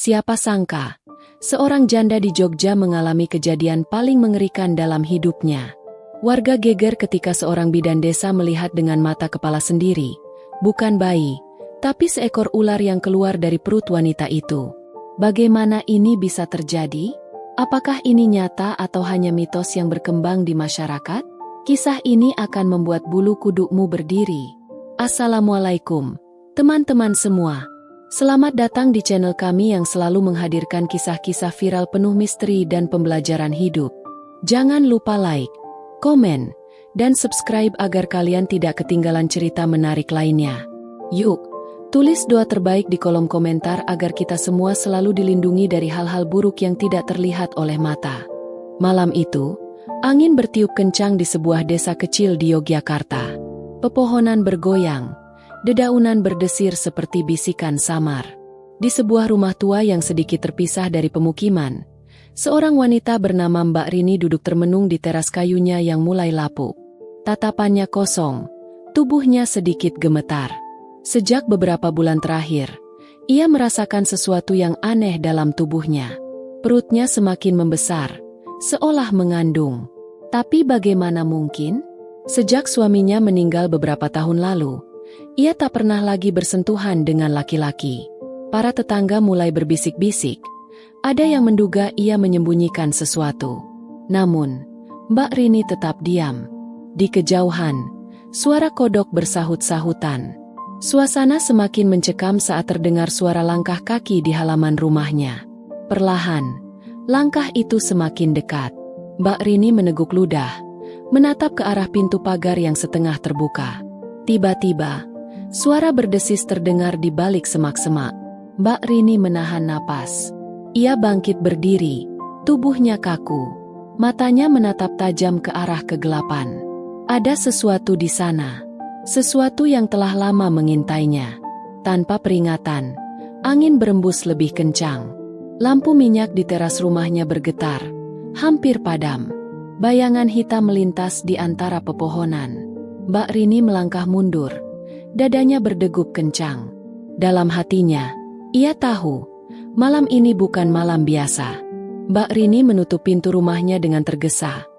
Siapa sangka, seorang janda di Jogja mengalami kejadian paling mengerikan dalam hidupnya. Warga geger ketika seorang bidan desa melihat dengan mata kepala sendiri, bukan bayi, tapi seekor ular yang keluar dari perut wanita itu. Bagaimana ini bisa terjadi? Apakah ini nyata atau hanya mitos yang berkembang di masyarakat? Kisah ini akan membuat bulu kudukmu berdiri. Assalamualaikum, teman-teman semua. Selamat datang di channel kami yang selalu menghadirkan kisah-kisah viral penuh misteri dan pembelajaran hidup. Jangan lupa like, komen, dan subscribe agar kalian tidak ketinggalan cerita menarik lainnya. Yuk, tulis doa terbaik di kolom komentar agar kita semua selalu dilindungi dari hal-hal buruk yang tidak terlihat oleh mata. Malam itu, angin bertiup kencang di sebuah desa kecil di Yogyakarta. Pepohonan bergoyang. Dedaunan berdesir seperti bisikan samar. Di sebuah rumah tua yang sedikit terpisah dari pemukiman, seorang wanita bernama Mbak Rini duduk termenung di teras kayunya yang mulai lapuk. Tatapannya kosong, tubuhnya sedikit gemetar. Sejak beberapa bulan terakhir, ia merasakan sesuatu yang aneh dalam tubuhnya. Perutnya semakin membesar, seolah mengandung. Tapi bagaimana mungkin? Sejak suaminya meninggal beberapa tahun lalu, ia tak pernah lagi bersentuhan dengan laki-laki. Para tetangga mulai berbisik-bisik. Ada yang menduga ia menyembunyikan sesuatu. Namun, Mbak Rini tetap diam. Di kejauhan, suara kodok bersahut-sahutan. Suasana semakin mencekam saat terdengar suara langkah kaki di halaman rumahnya. Perlahan, langkah itu semakin dekat. Mbak Rini meneguk ludah, menatap ke arah pintu pagar yang setengah terbuka. Tiba-tiba, suara berdesis terdengar di balik semak-semak. Mbak Rini menahan napas. Ia bangkit berdiri, tubuhnya kaku. Matanya menatap tajam ke arah kegelapan. Ada sesuatu di sana. Sesuatu yang telah lama mengintainya. Tanpa peringatan, angin berembus lebih kencang. Lampu minyak di teras rumahnya bergetar, hampir padam. Bayangan hitam melintas di antara pepohonan. Mbak Rini melangkah mundur, dadanya berdegup kencang. Dalam hatinya, ia tahu, malam ini bukan malam biasa. Mbak Rini menutup pintu rumahnya dengan tergesa.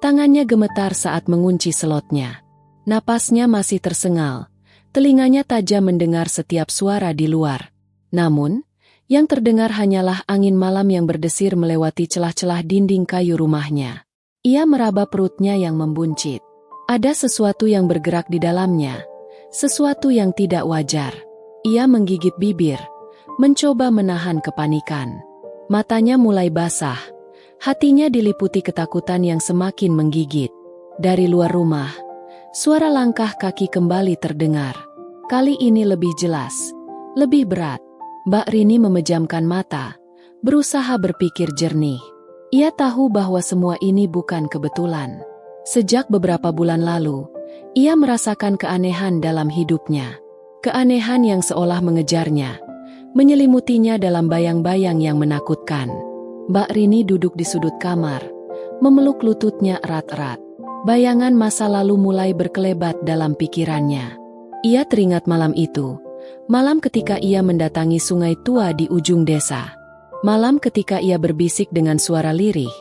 Tangannya gemetar saat mengunci selotnya. Napasnya masih tersengal, telinganya tajam mendengar setiap suara di luar. Namun, yang terdengar hanyalah angin malam yang berdesir melewati celah-celah dinding kayu rumahnya. Ia meraba perutnya yang membuncit. Ada sesuatu yang bergerak di dalamnya, sesuatu yang tidak wajar. Ia menggigit bibir, mencoba menahan kepanikan. Matanya mulai basah, hatinya diliputi ketakutan yang semakin menggigit. Dari luar rumah, suara langkah kaki kembali terdengar. Kali ini lebih jelas, lebih berat. Mbak Rini memejamkan mata, berusaha berpikir jernih. Ia tahu bahwa semua ini bukan kebetulan. Sejak beberapa bulan lalu, ia merasakan keanehan dalam hidupnya. Keanehan yang seolah mengejarnya, menyelimutinya dalam bayang-bayang yang menakutkan. Mbak Rini duduk di sudut kamar, memeluk lututnya erat-erat. Bayangan masa lalu mulai berkelebat dalam pikirannya. Ia teringat malam itu, malam ketika ia mendatangi sungai tua di ujung desa. Malam ketika ia berbisik dengan suara lirih,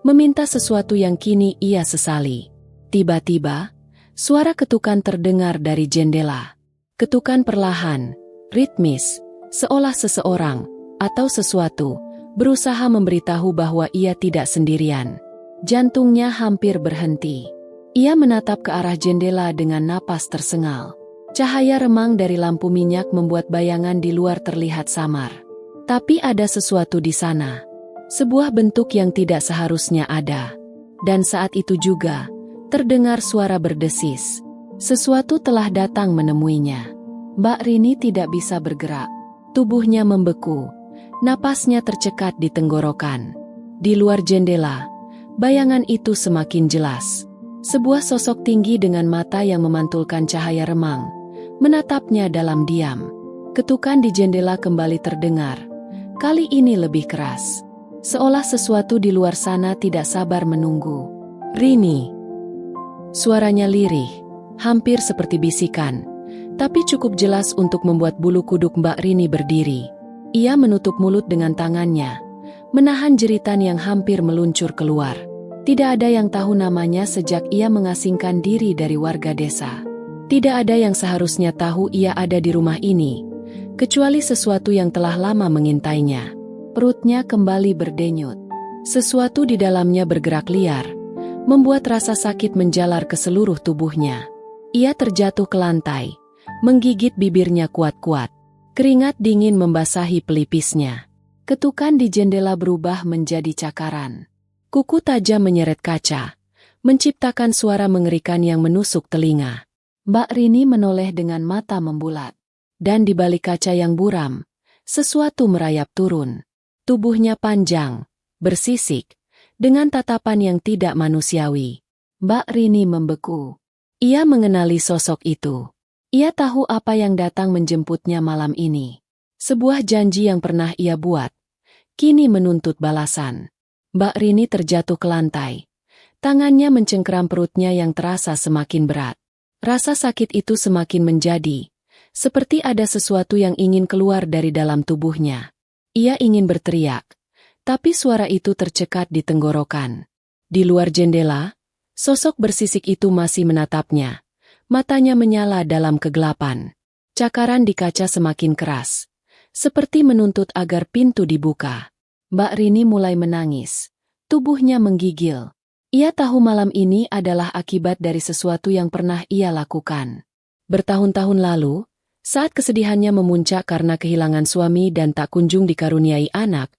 meminta sesuatu yang kini ia sesali. Tiba-tiba, suara ketukan terdengar dari jendela. Ketukan perlahan, ritmis, seolah seseorang atau sesuatu berusaha memberitahu bahwa ia tidak sendirian. Jantungnya hampir berhenti. Ia menatap ke arah jendela dengan napas tersengal. Cahaya remang dari lampu minyak membuat bayangan di luar terlihat samar. Tapi ada sesuatu di sana. Sebuah bentuk yang tidak seharusnya ada. Dan saat itu juga, terdengar suara berdesis. Sesuatu telah datang menemuinya. Mbak Rini tidak bisa bergerak. Tubuhnya membeku. Napasnya tercekat di tenggorokan. Di luar jendela, bayangan itu semakin jelas. Sebuah sosok tinggi dengan mata yang memantulkan cahaya remang, menatapnya dalam diam. Ketukan di jendela kembali terdengar. Kali ini lebih keras. Seolah sesuatu di luar sana tidak sabar menunggu. Rini. Suaranya lirih, hampir seperti bisikan, tapi cukup jelas untuk membuat bulu kuduk Mbak Rini berdiri. Ia menutup mulut dengan tangannya, menahan jeritan yang hampir meluncur keluar. Tidak ada yang tahu namanya sejak ia mengasingkan diri dari warga desa. Tidak ada yang seharusnya tahu ia ada di rumah ini, kecuali sesuatu yang telah lama mengintainya. Perutnya kembali berdenyut. Sesuatu di dalamnya bergerak liar, membuat rasa sakit menjalar ke seluruh tubuhnya. Ia terjatuh ke lantai, menggigit bibirnya kuat-kuat. Keringat dingin membasahi pelipisnya. Ketukan di jendela berubah menjadi cakaran. Kuku tajam menyeret kaca, menciptakan suara mengerikan yang menusuk telinga. Mbak Rini menoleh dengan mata membulat. Dan di balik kaca yang buram, sesuatu merayap turun. Tubuhnya panjang, bersisik, dengan tatapan yang tidak manusiawi. Mbak Rini membeku. Ia mengenali sosok itu. Ia tahu apa yang datang menjemputnya malam ini. Sebuah janji yang pernah ia buat, kini menuntut balasan. Mbak Rini terjatuh ke lantai. Tangannya mencengkeram perutnya yang terasa semakin berat. Rasa sakit itu semakin menjadi, seperti ada sesuatu yang ingin keluar dari dalam tubuhnya. Ia ingin berteriak, tapi suara itu tercekat di tenggorokan. Di luar jendela, sosok bersisik itu masih menatapnya. Matanya menyala dalam kegelapan. Cakaran di kaca semakin keras, seperti menuntut agar pintu dibuka. Mbak Rini mulai menangis. Tubuhnya menggigil. Ia tahu malam ini adalah akibat dari sesuatu yang pernah ia lakukan. Bertahun-tahun lalu, saat kesedihannya memuncak karena kehilangan suami dan tak kunjung dikaruniai anak,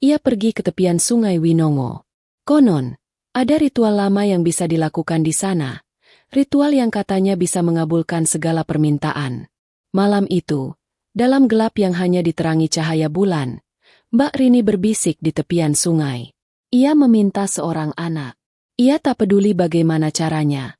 ia pergi ke tepian sungai Winongo. Konon, ada ritual lama yang bisa dilakukan di sana. Ritual yang katanya bisa mengabulkan segala permintaan. Malam itu, dalam gelap yang hanya diterangi cahaya bulan, Mbak Rini berbisik di tepian sungai. Ia meminta seorang anak. Ia tak peduli bagaimana caranya,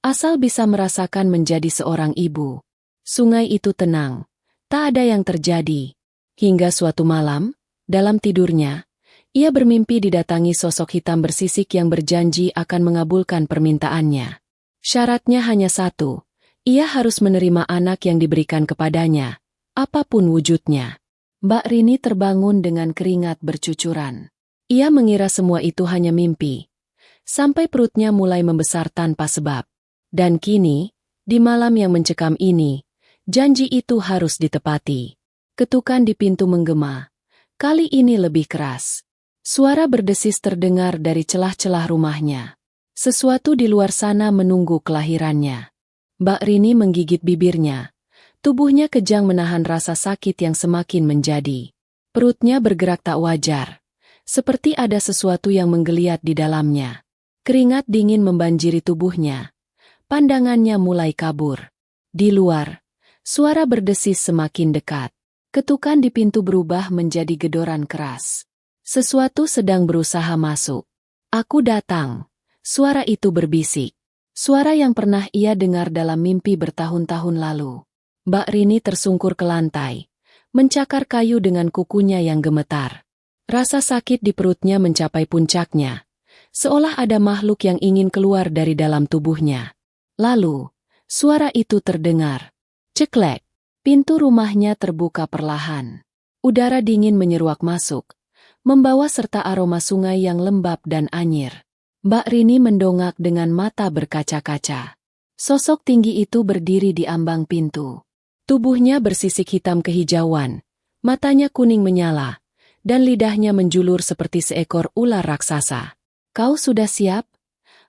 asal bisa merasakan menjadi seorang ibu. Sungai itu tenang, tak ada yang terjadi. Hingga suatu malam, dalam tidurnya, ia bermimpi didatangi sosok hitam bersisik yang berjanji akan mengabulkan permintaannya. Syaratnya hanya satu, ia harus menerima anak yang diberikan kepadanya, apapun wujudnya. Mbak Rini terbangun dengan keringat bercucuran. Ia mengira semua itu hanya mimpi, sampai perutnya mulai membesar tanpa sebab. Dan kini, di malam yang mencekam ini, janji itu harus ditepati. Ketukan di pintu menggema, kali ini lebih keras. Suara berdesis terdengar dari celah-celah rumahnya. Sesuatu di luar sana menunggu kelahirannya. Mbak Rini menggigit bibirnya. Tubuhnya kejang menahan rasa sakit yang semakin menjadi. Perutnya bergerak tak wajar, seperti ada sesuatu yang menggeliat di dalamnya. Keringat dingin membanjiri tubuhnya. Pandangannya mulai kabur. Di luar, suara berdesis semakin dekat. Ketukan di pintu berubah menjadi gedoran keras. Sesuatu sedang berusaha masuk. "Aku datang." Suara itu berbisik. Suara yang pernah ia dengar dalam mimpi bertahun-tahun lalu. Mbak Rini tersungkur ke lantai, mencakar kayu dengan kukunya yang gemetar. Rasa sakit di perutnya mencapai puncaknya, seolah ada makhluk yang ingin keluar dari dalam tubuhnya. Lalu, suara itu terdengar. Ceklek, pintu rumahnya terbuka perlahan. Udara dingin menyeruak masuk, membawa serta aroma sungai yang lembab dan anyir. Mbak Rini mendongak dengan mata berkaca-kaca. Sosok tinggi itu berdiri di ambang pintu. Tubuhnya bersisik hitam kehijauan, matanya kuning menyala, dan lidahnya menjulur seperti seekor ular raksasa. "Kau sudah siap?"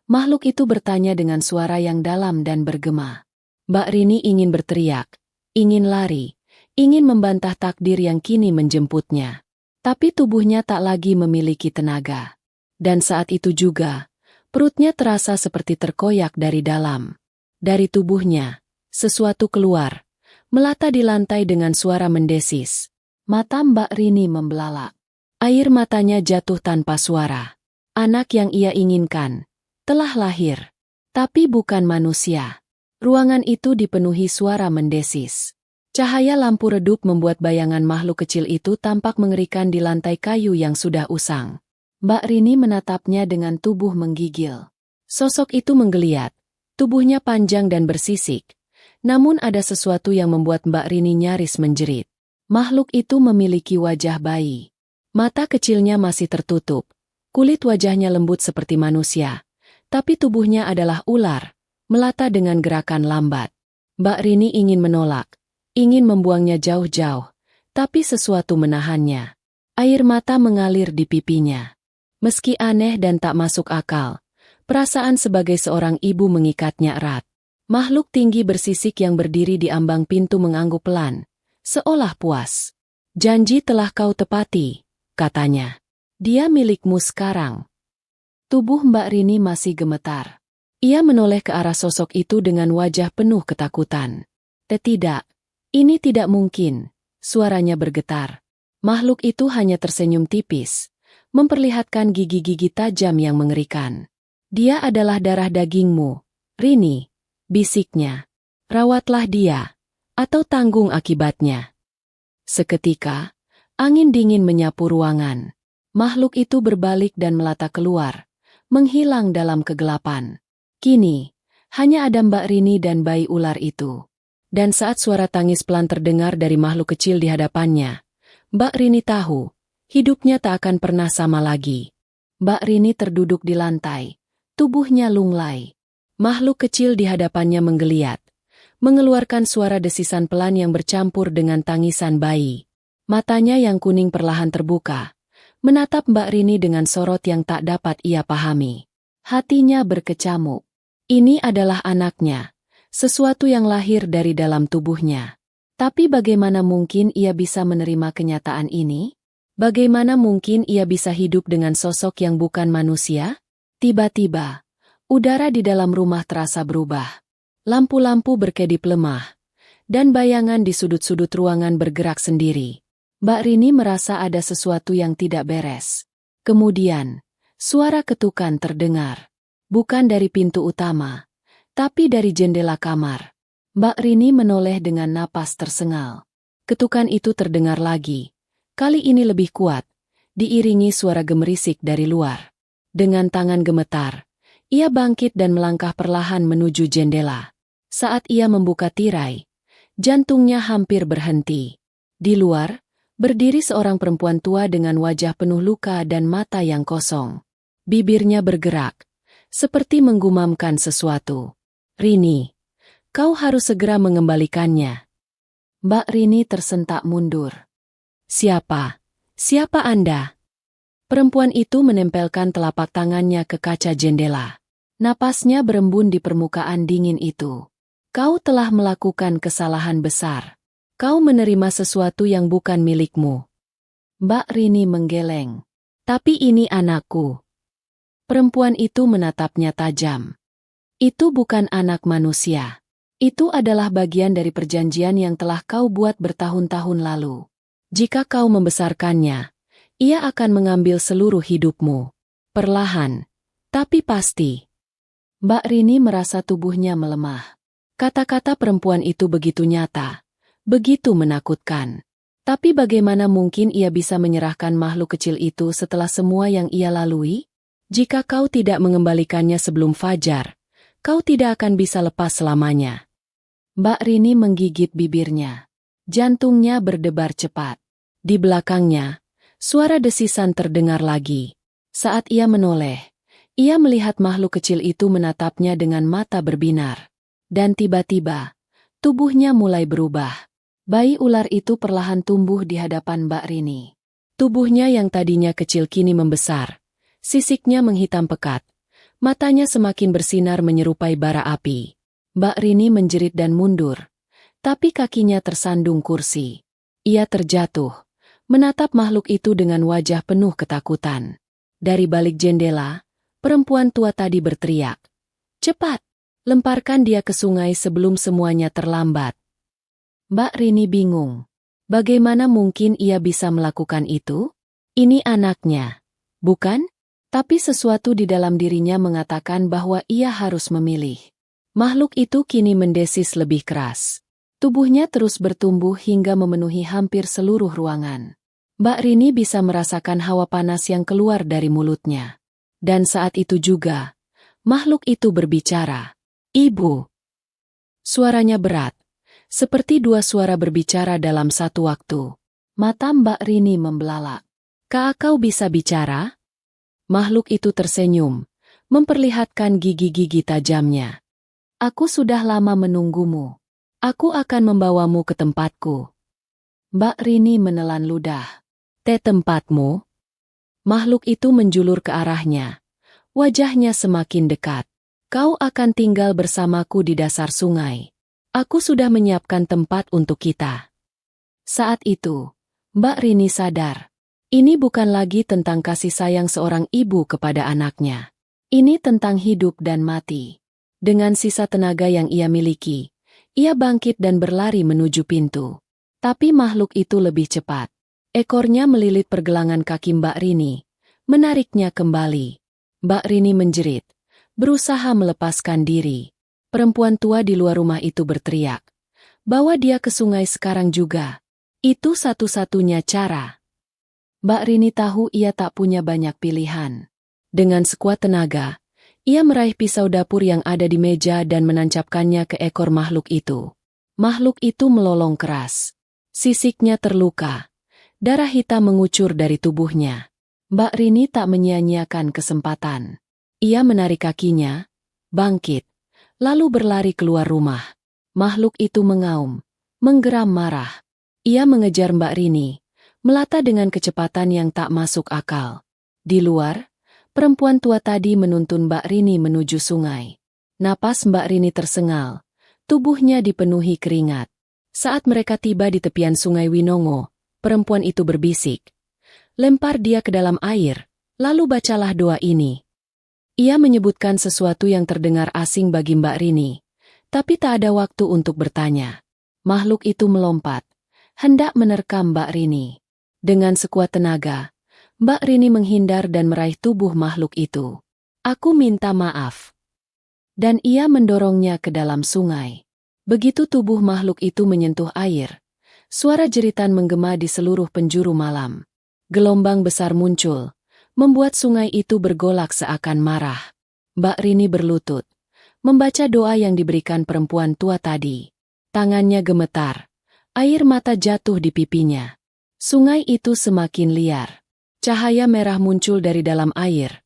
Makhluk itu bertanya dengan suara yang dalam dan bergema. Mbak Rini ingin berteriak, ingin lari, ingin membantah takdir yang kini menjemputnya. Tapi tubuhnya tak lagi memiliki tenaga. Dan saat itu juga, perutnya terasa seperti terkoyak dari dalam. Dari tubuhnya, sesuatu keluar, melata di lantai dengan suara mendesis. Mata Mbak Rini membelalak. Air matanya jatuh tanpa suara. Anak yang ia inginkan telah lahir, tapi bukan manusia. Ruangan itu dipenuhi suara mendesis. Cahaya lampu redup membuat bayangan makhluk kecil itu tampak mengerikan di lantai kayu yang sudah usang. Mbak Rini menatapnya dengan tubuh menggigil. Sosok itu menggeliat, tubuhnya panjang dan bersisik. Namun ada sesuatu yang membuat Mbak Rini nyaris menjerit. Makhluk itu memiliki wajah bayi. Mata kecilnya masih tertutup. Kulit wajahnya lembut seperti manusia. Tapi tubuhnya adalah ular, melata dengan gerakan lambat. Mbak Rini ingin menolak, ingin membuangnya jauh-jauh. Tapi sesuatu menahannya. Air mata mengalir di pipinya. Meski aneh dan tak masuk akal, perasaan sebagai seorang ibu mengikatnya erat. Makhluk tinggi bersisik yang berdiri di ambang pintu mengangguk pelan, seolah puas. Janji telah kau tepati, katanya. Dia milikmu sekarang. Tubuh Mbak Rini masih gemetar. Ia menoleh ke arah sosok itu dengan wajah penuh ketakutan. Tidak, ini tidak mungkin, suaranya bergetar. Makhluk itu hanya tersenyum tipis, memperlihatkan gigi-gigi tajam yang mengerikan. Dia adalah darah dagingmu, Rini, bisiknya. Rawatlah dia, atau tanggung akibatnya. Seketika, angin dingin menyapu ruangan. Makhluk itu berbalik dan melata keluar, menghilang dalam kegelapan. Kini, hanya ada Mbak Rini dan bayi ular itu. Dan saat suara tangis pelan terdengar dari makhluk kecil di hadapannya, Mbak Rini tahu, hidupnya tak akan pernah sama lagi. Mbak Rini terduduk di lantai, tubuhnya lunglai. Makhluk kecil di hadapannya menggeliat, mengeluarkan suara desisan pelan yang bercampur dengan tangisan bayi. Matanya yang kuning perlahan terbuka, menatap Mbak Rini dengan sorot yang tak dapat ia pahami. Hatinya berkecamuk. Ini adalah anaknya, sesuatu yang lahir dari dalam tubuhnya. Tapi bagaimana mungkin ia bisa menerima kenyataan ini? Bagaimana mungkin ia bisa hidup dengan sosok yang bukan manusia? Tiba-tiba, udara di dalam rumah terasa berubah. Lampu-lampu berkedip lemah, dan bayangan di sudut-sudut ruangan bergerak sendiri. Mbak Rini merasa ada sesuatu yang tidak beres. Kemudian, suara ketukan terdengar. Bukan dari pintu utama, tapi dari jendela kamar. Mbak Rini menoleh dengan napas tersengal. Ketukan itu terdengar lagi. Kali ini lebih kuat, diiringi suara gemerisik dari luar. Dengan tangan gemetar, ia bangkit dan melangkah perlahan menuju jendela. Saat ia membuka tirai, jantungnya hampir berhenti. Di luar, berdiri seorang perempuan tua dengan wajah penuh luka dan mata yang kosong. Bibirnya bergerak, seperti menggumamkan sesuatu. Rini, kau harus segera mengembalikannya. Mbak Rini tersentak mundur. Siapa? Siapa Anda? Perempuan itu menempelkan telapak tangannya ke kaca jendela. Napasnya berembun di permukaan dingin itu. Kau telah melakukan kesalahan besar. Kau menerima sesuatu yang bukan milikmu. Mbak Rini menggeleng. Tapi ini anakku. Perempuan itu menatapnya tajam. Itu bukan anak manusia. Itu adalah bagian dari perjanjian yang telah kau buat bertahun-tahun lalu. Jika kau membesarkannya, ia akan mengambil seluruh hidupmu. Perlahan, tapi pasti. Mbak Rini merasa tubuhnya melemah. Kata-kata perempuan itu begitu nyata, begitu menakutkan. Tapi bagaimana mungkin ia bisa menyerahkan makhluk kecil itu setelah semua yang ia lalui? Jika kau tidak mengembalikannya sebelum fajar, kau tidak akan bisa lepas selamanya. Mbak Rini menggigit bibirnya. Jantungnya berdebar cepat. Di belakangnya, suara desisan terdengar lagi. Saat ia menoleh, ia melihat makhluk kecil itu menatapnya dengan mata berbinar. Dan tiba-tiba, tubuhnya mulai berubah. Bayi ular itu perlahan tumbuh di hadapan Mbak Rini. Tubuhnya yang tadinya kecil kini membesar. Sisiknya menghitam pekat. Matanya semakin bersinar menyerupai bara api. Mbak Rini menjerit dan mundur. Tapi kakinya tersandung kursi. Ia terjatuh, menatap makhluk itu dengan wajah penuh ketakutan. Dari balik jendela, perempuan tua tadi berteriak. Cepat! Lemparkan dia ke sungai sebelum semuanya terlambat. Mbak Rini bingung. Bagaimana mungkin ia bisa melakukan itu? Ini anaknya, bukan? Tapi sesuatu di dalam dirinya mengatakan bahwa ia harus memilih. Makhluk itu kini mendesis lebih keras. Tubuhnya terus bertumbuh hingga memenuhi hampir seluruh ruangan. Mbak Rini bisa merasakan hawa panas yang keluar dari mulutnya. Dan saat itu juga, makhluk itu berbicara. Ibu. Suaranya berat, Seperti dua suara berbicara dalam satu waktu. Mata Mbak Rini membelalak. Kak, kau bisa bicara? Makhluk itu tersenyum, memperlihatkan gigi-gigi tajamnya. Aku sudah lama menunggumu. Aku akan membawamu ke tempatku. Mbak Rini menelan ludah. Tempatmu? Makhluk itu menjulur ke arahnya. Wajahnya semakin dekat. Kau akan tinggal bersamaku di dasar sungai. Aku sudah menyiapkan tempat untuk kita. Saat itu, Mbak Rini sadar. Ini bukan lagi tentang kasih sayang seorang ibu kepada anaknya. Ini tentang hidup dan mati. Dengan sisa tenaga yang ia miliki, ia bangkit dan berlari menuju pintu. Tapi makhluk itu lebih cepat. Ekornya melilit pergelangan kaki Mbak Rini, menariknya kembali. Mbak Rini menjerit, berusaha melepaskan diri. Perempuan tua di luar rumah itu berteriak, "Bawa dia ke sungai sekarang juga. Itu satu-satunya cara." Mbak Rini tahu ia tak punya banyak pilihan. Dengan sekuat tenaga, ia meraih pisau dapur yang ada di meja dan menancapkannya ke ekor makhluk itu. Makhluk itu melolong keras. Sisiknya terluka. Darah hitam mengucur dari tubuhnya. Mbak Rini tak menyia-nyiakan kesempatan. Ia menarik kakinya, bangkit, lalu berlari keluar rumah. Makhluk itu mengaum, menggeram marah. Ia mengejar Mbak Rini, melata dengan kecepatan yang tak masuk akal. Di luar, perempuan tua tadi menuntun Mbak Rini menuju sungai. Napas Mbak Rini tersengal, tubuhnya dipenuhi keringat. Saat mereka tiba di tepian sungai Winongo, perempuan itu berbisik, "Lempar dia ke dalam air, lalu bacalah doa ini." Ia menyebutkan sesuatu yang terdengar asing bagi Mbak Rini, tapi tak ada waktu untuk bertanya. Makhluk itu melompat, hendak menerkam Mbak Rini. Dengan sekuat tenaga, Mbak Rini menghindar dan meraih tubuh makhluk itu. "Aku minta maaf." Dan ia mendorongnya ke dalam sungai. Begitu tubuh makhluk itu menyentuh air, suara jeritan menggema di seluruh penjuru malam. Gelombang besar muncul, membuat sungai itu bergolak seakan marah. Mbak Rini berlutut, membaca doa yang diberikan perempuan tua tadi. Tangannya gemetar, air mata jatuh di pipinya. Sungai itu semakin liar. Cahaya merah muncul dari dalam air.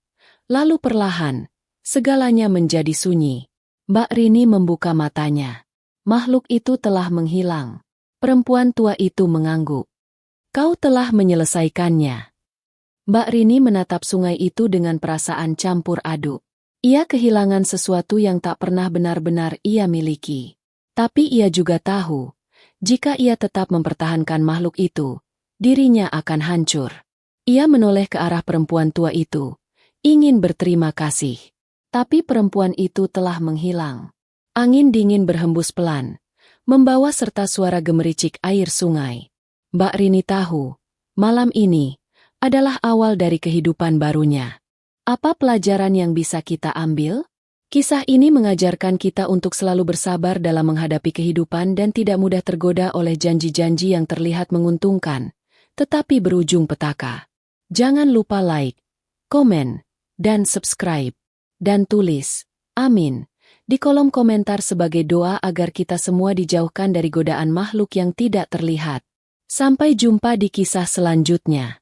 Lalu perlahan, segalanya menjadi sunyi. Mbak Rini membuka matanya. Makhluk itu telah menghilang. Perempuan tua itu mengangguk. "Kau telah menyelesaikannya." Mbak Rini menatap sungai itu dengan perasaan campur aduk. Ia kehilangan sesuatu yang tak pernah benar-benar ia miliki. Tapi ia juga tahu, jika ia tetap mempertahankan makhluk itu, dirinya akan hancur. Ia menoleh ke arah perempuan tua itu, ingin berterima kasih. Tapi perempuan itu telah menghilang. Angin dingin berhembus pelan, membawa serta suara gemericik air sungai. Mbak Rini tahu, malam ini adalah awal dari kehidupan barunya. Apa pelajaran yang bisa kita ambil? Kisah ini mengajarkan kita untuk selalu bersabar dalam menghadapi kehidupan dan tidak mudah tergoda oleh janji-janji yang terlihat menguntungkan, tetapi berujung petaka. Jangan lupa like, komen, dan subscribe. Dan tulis, "Amin," di kolom komentar sebagai doa agar kita semua dijauhkan dari godaan makhluk yang tidak terlihat. Sampai jumpa di kisah selanjutnya.